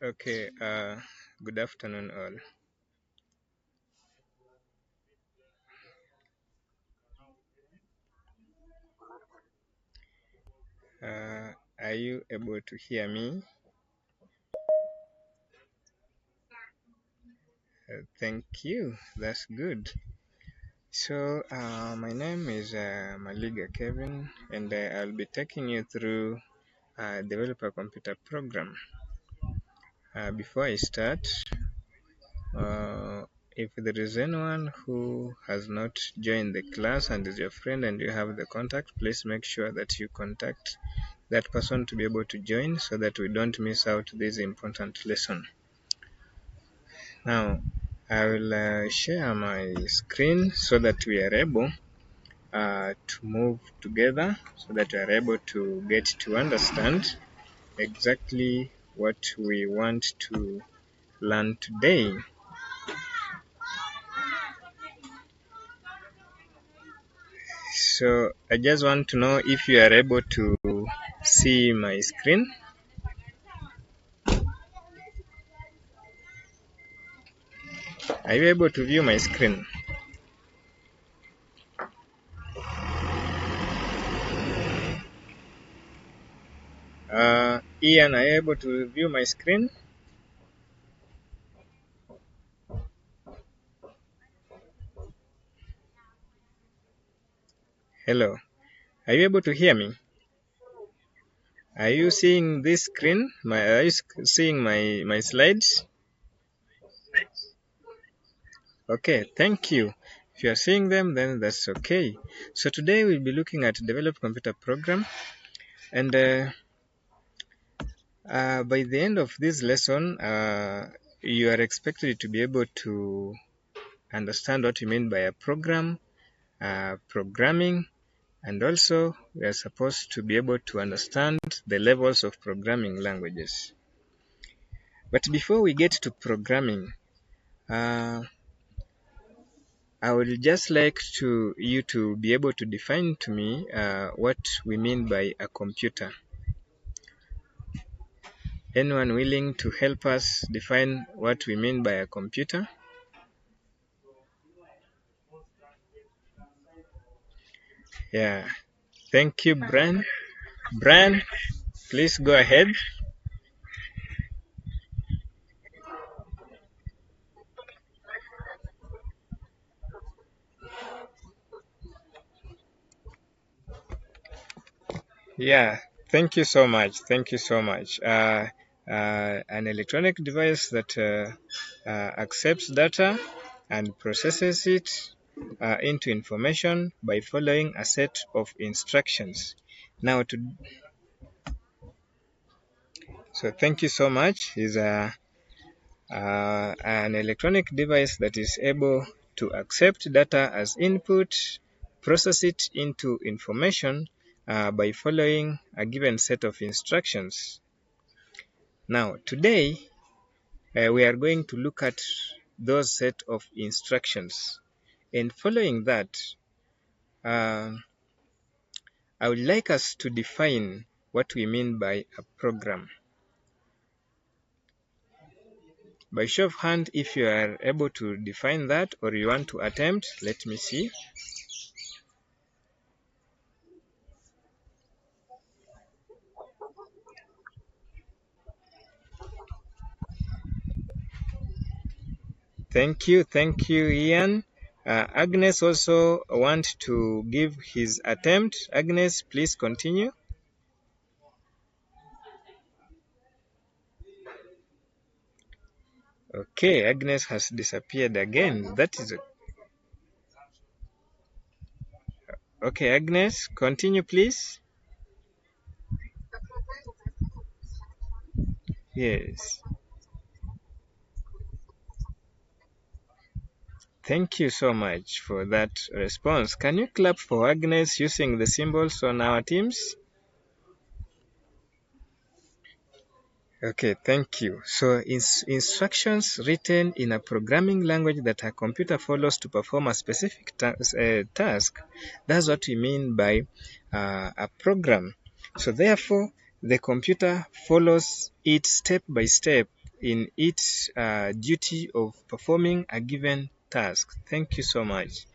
Okay, good afternoon all. Are you able to hear me? Thank you, that's good. So, my name is Maliga Kevin, and I'll be taking you through developer computer program. Before I start, uh, if there is anyone who has not joined the class and is your friend and you have the contact, please make sure that you contact that person to be able to join so that we don't miss out this important lesson. Now, I will share my screen so that we are able to move together so that we are able to get to understand exactly what we want to learn today. So I just want to know if you are able to see my screen. Are you able to view my screen? Ian, are you able to view my screen? Hello. Are you able to hear me? Are you seeing this screen? Are you seeing my slides? Okay, thank you. If you are seeing them, then that's okay. So today we'll be looking at develop computer program, and by the end of this lesson, you are expected to be able to understand what we mean by a program, programming, and also we are supposed to be able to understand the levels of programming languages. But before we get to programming, uh, I would just like you to be able to define to me what we mean by a computer. Anyone willing to help us define what we mean by a computer? Yeah. Thank you, Brian. Brian, please go ahead. Yeah. Thank you so much. Thank you so much. An electronic device that accepts data and processes it into information by following a set of instructions. Now, so thank you so much. Is an electronic device that is able to accept data as input, process it into information by following a given set of instructions. Now, today we are going to look at those set of instructions. And following that, uh, I would like us to define what we mean by a program. By show of hand, if you are able to define that or you want to attempt, let me see. Thank you, Ian. Agnes also want to give his attempt. Agnes, please continue. Okay, Agnes has disappeared again. That is okay. Agnes, continue, please. Yes. Thank you so much for that response. Can you clap for Agnes using the symbols on our teams? Okay, thank you. So instructions written in a programming language that a computer follows to perform a specific task. That's what we mean by a program. So therefore, the computer follows it step by step in its duty of performing a given task. Thank you so much.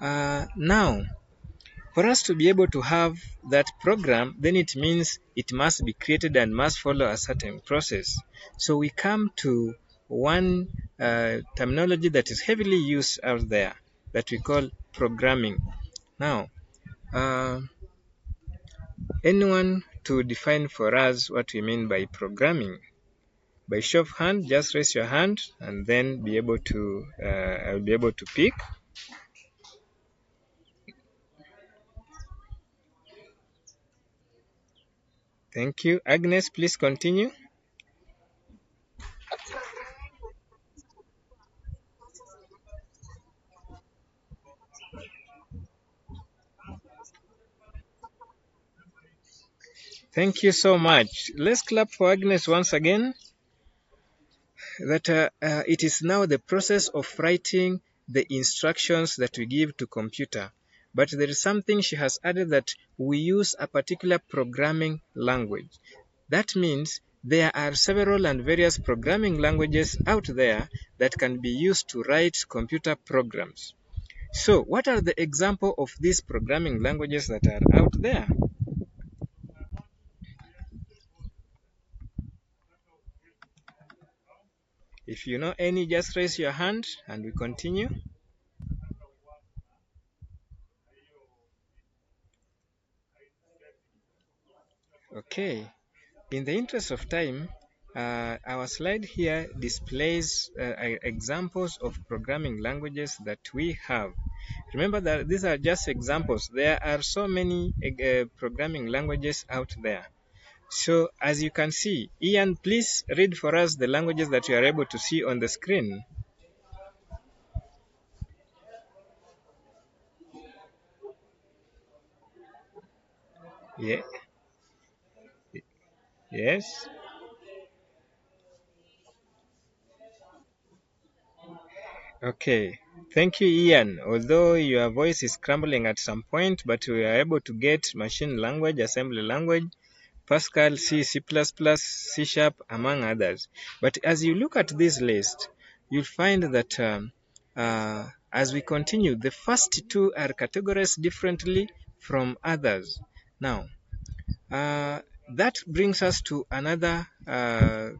Now, for us to be able to have that program, then it means it must be created and must follow a certain process. So we come to one terminology that is heavily used out there that we call programming. Now, anyone to define for us what we mean by programming? By show of hand, just raise your hand and then be able to, I'll be able to pick. Thank you. Agnes, please continue. Thank you so much. Let's clap for Agnes once again. That it is now the process of writing the instructions that we give to computer. But there is something she has added, that we use a particular programming language. That means there are several and various programming languages out there that can be used to write computer programs. So what are the example of these programming languages that are out there? If you know any, just raise your hand and we continue. Okay. In the interest of time, our slide here displays examples of programming languages that we have. Remember that these are just examples. There are so many programming languages out there. So as you can see, Ian, please read for us the languages that you are able to see on the screen. Yeah. Yes. Okay. Thank you, Ian. Although your voice is crumbling at some point, but we are able to get machine language, assembly language, Pascal, C, C++, C Sharp, among others. But as you look at this list, you'll find that as we continue, the first two are categorized differently from others. Now, that brings us to another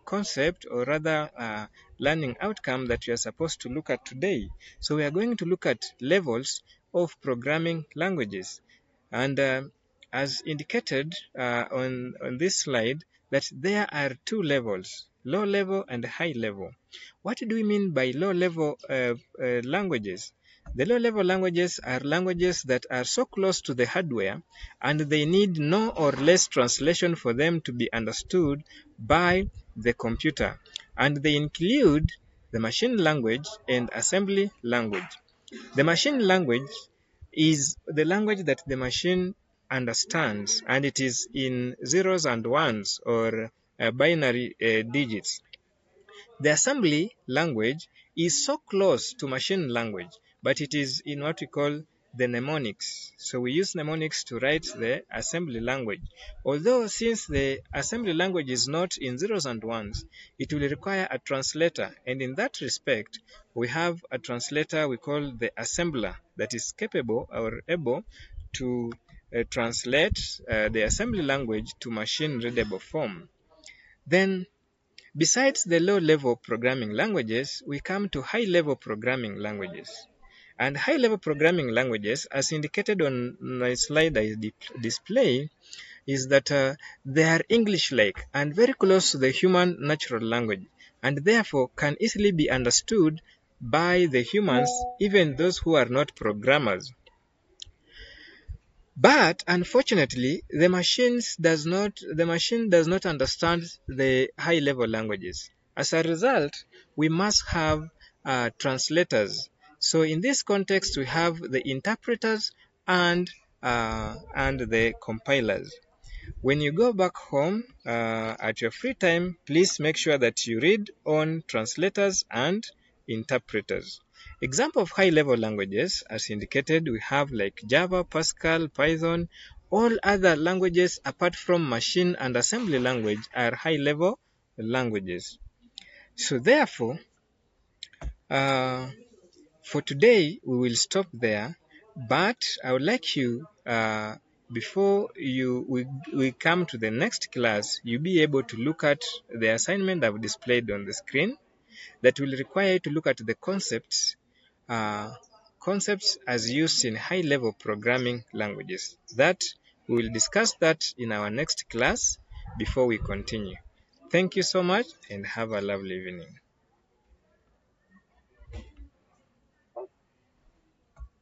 concept, or rather learning outcome, that we are supposed to look at today. So we are going to look at levels of programming languages. And as indicated on this slide, that there are two levels, low level and high level. What do we mean by low level languages? The low level languages are languages that are so close to the hardware and they need no or less translation for them to be understood by the computer. And they include the machine language and assembly language. The machine language is the language that the machine understands, and it is in zeros and ones, or binary digits. The assembly language is so close to machine language, but it is in what we call the mnemonics. So we use mnemonics to write the assembly language. Although since the assembly language is not in zeros and ones, it will require a translator. And in that respect, we have a translator we call the assembler that is capable or able to translate the assembly language to machine readable form. Then besides the low-level programming languages, we come to high-level programming languages. And high-level programming languages, as indicated on my slide I display, is that they are English-like and very close to the human natural language, and therefore can easily be understood by the humans, even those who are not programmers. But unfortunately, the machine does not understand the high-level languages. As a result, we must have translators. So in this context, we have the interpreters and the compilers. When you go back home at your free time, please make sure that you read on translators and interpreters. Example of high-level languages, as indicated, we have like Java, Pascal, Python. All other languages apart from machine and assembly language are high-level languages. So therefore, for today, we will stop there, but I would like you, before we come to the next class, you be able to look at the assignment I've displayed on the screen that will require you to look at the uh, concepts as used in high-level programming languages. That we will discuss that in our next class before we continue. Thank you so much and have a lovely evening.